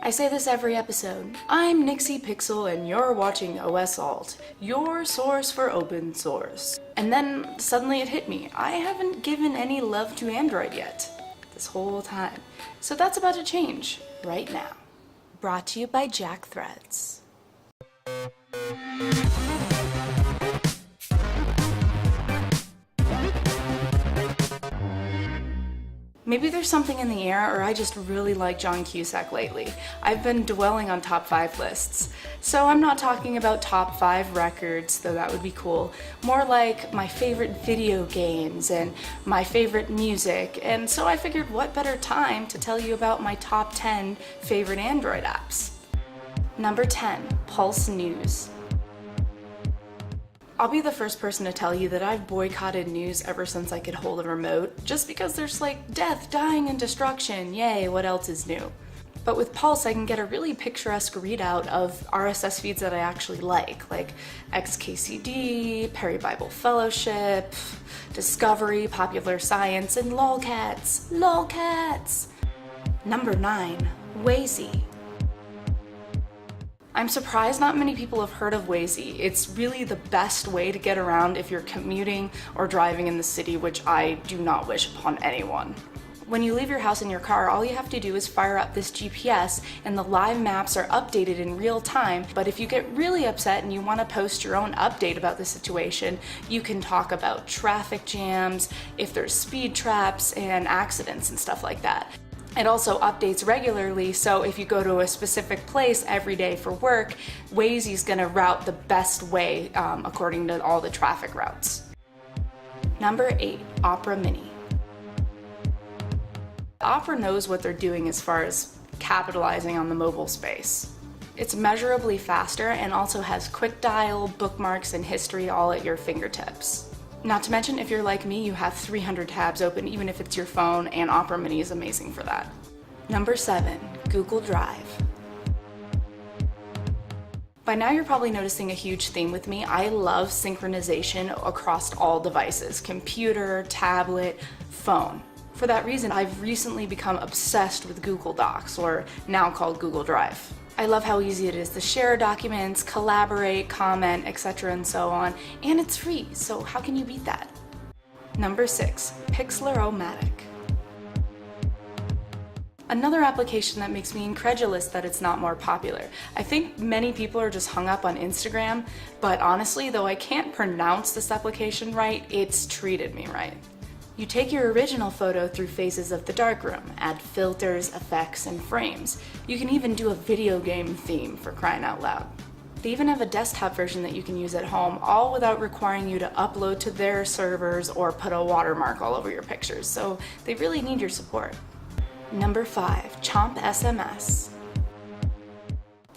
I say this every episode. I'm Nixie Pixel and you're watching OS Alt, your source for open source. And then suddenly it hit me. I haven't given any love to Android yet, this whole time. So that's about to change, right now. Brought to you by Jack Threads. Maybe there's something in the air, or I just really like John Cusack lately. I've been dwelling on top 5 lists. So I'm not talking about top 5 records, though that would be cool. More like my favorite video games and my favorite music. And so I figured what better time to tell you about my top 10 favorite Android apps. Number 10, Pulse News. I'll be the first person to tell you that I've boycotted news ever since I could hold a remote, just because there's like death, dying, and destruction. Yay, what else is new? But with Pulse, I can get a really picturesque readout of RSS feeds that I actually like XKCD, Perry Bible Fellowship, Discovery, Popular Science, and lolcats. Lolcats! Number 9, Waze. I'm surprised not many people have heard of Waze. It's really the best way to get around if you're commuting or driving in the city, which I do not wish upon anyone. When you leave your house in your car, all you have to do is fire up this GPS and the live maps are updated in real time. But if you get really upset and you want to post your own update about the situation, you can talk about traffic jams, if there's speed traps and accidents and stuff like that. It also updates regularly, so if you go to a specific place every day for work, Waze is going to route the best way according to all the traffic routes. Number 8, Opera Mini. Opera knows what they're doing as far as capitalizing on the mobile space. It's measurably faster and also has quick dial, bookmarks, and history all at your fingertips. Not to mention, if you're like me, you have 300 tabs open even if it's your phone, and Opera Mini is amazing for that. Number 7, Google Drive. By now you're probably noticing a huge theme with me. I love synchronization across all devices, computer, tablet, phone. For that reason, I've recently become obsessed with Google Docs, or now called Google Drive. I love how easy it is to share documents, collaborate, comment, etc. and so on, and it's free, so how can you beat that? Number 6, Pixlr-O-Matic. Another application that makes me incredulous that it's not more popular. I think many people are just hung up on Instagram, but honestly, though I can't pronounce this application right, it's treated me right. You take your original photo through phases of the darkroom, add filters, effects, and frames. You can even do a video game theme, for crying out loud. They even have a desktop version that you can use at home, all without requiring you to upload to their servers or put a watermark all over your pictures, so they really need your support. Number 5, Chomp SMS.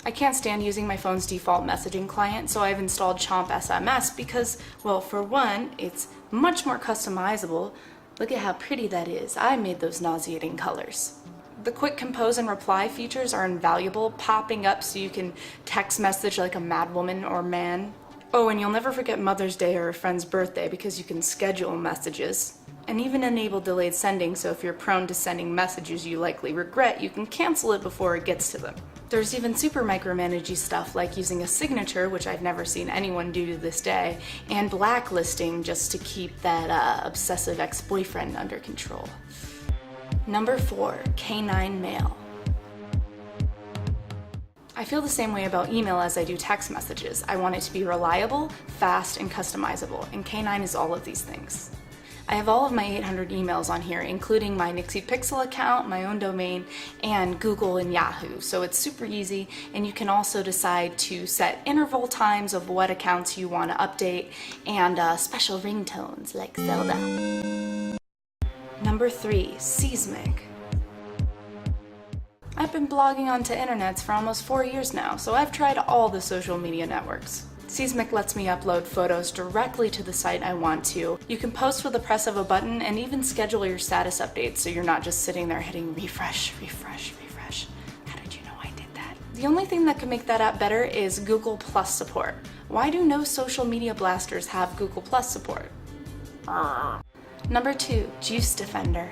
I can't stand using my phone's default messaging client, so I've installed Chomp SMS because, well, for one, it's much more customizable. Look at how pretty that is. I made those nauseating colors. The quick compose and reply features are invaluable, popping up so you can text message like a mad woman or man. Oh, and you'll never forget Mother's Day or a friend's birthday because you can schedule messages. And even enable delayed sending, so if you're prone to sending messages you likely regret, you can cancel it before it gets to them. There's even super micromanagey stuff like using a signature, which I've never seen anyone do to this day, and blacklisting just to keep that obsessive ex-boyfriend under control. Number 4, K9 Mail. I feel the same way about email as I do text messages. I want it to be reliable, fast, and customizable, and K9 is all of these things. I have all of my 800 emails on here, including my Nixie Pixel account, my own domain, and Google and Yahoo. So it's super easy, and you can also decide to set interval times of what accounts you want to update, and special ringtones like Zelda. Number 3, Seesmic. I've been blogging onto internets for almost 4 years now, so I've tried all the social media networks. Seesmic lets me upload photos directly to the site I want to. You can post with the press of a button and even schedule your status updates so you're not just sitting there hitting refresh, refresh, refresh. How did you know I did that? The only thing that could make that app better is Google Plus support. Why do no social media blasters have Google Plus support? Number 2, Juice Defender.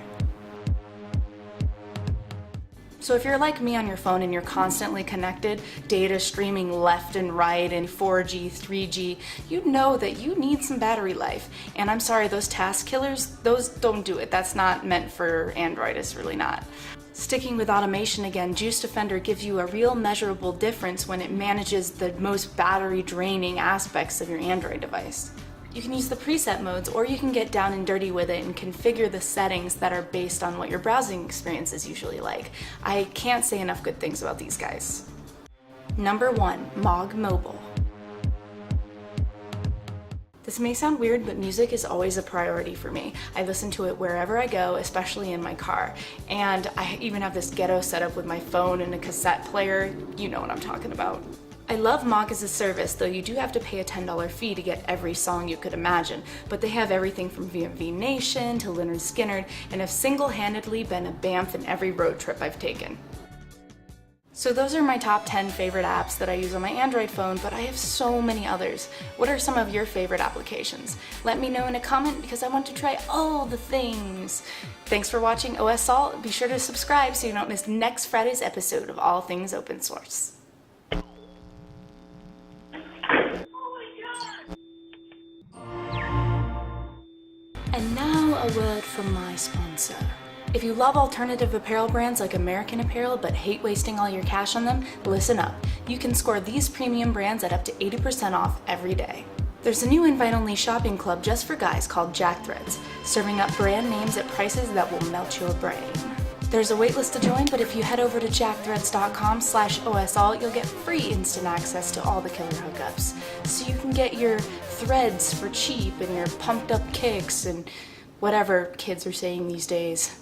So if you're like me on your phone and you're constantly connected, data streaming left and right and 4G, 3G, you know that you need some battery life. And I'm sorry, those task killers, those don't do it. That's not meant for Android, it's really not. Sticking with automation again, Juice Defender gives you a real measurable difference when it manages the most battery draining aspects of your Android device. You can use the preset modes, or you can get down and dirty with it and configure the settings that are based on what your browsing experience is usually like. I can't say enough good things about these guys. Number 1, Mog Mobile. This may sound weird, but music is always a priority for me. I listen to it wherever I go, especially in my car. And I even have this ghetto setup with my phone and a cassette player. You know what I'm talking about. I love Mog as a service, though you do have to pay a $10 fee to get every song you could imagine, but they have everything from VMV Nation to Lynyrd Skynyrd, and have single-handedly been a BAMF in every road trip I've taken. So those are my top 10 favorite apps that I use on my Android phone, but I have so many others. What are some of your favorite applications? Let me know in a comment because I want to try all the things. Thanks for watching OS Salt. Be sure to subscribe so you don't miss next Friday's episode of All Things Open Source. And now a word from my sponsor. If you love alternative apparel brands like American Apparel but hate wasting all your cash on them, listen up. You can score these premium brands at up to 80% off every day. There's a new invite-only shopping club just for guys called Jack Threads, serving up brand names at prices that will melt your brain. There's a waitlist to join, but if you head over to jackthreads.com/OSAll, you'll get free instant access to all the killer hookups. So you can get your threads for cheap and your pumped up kicks and whatever kids are saying these days.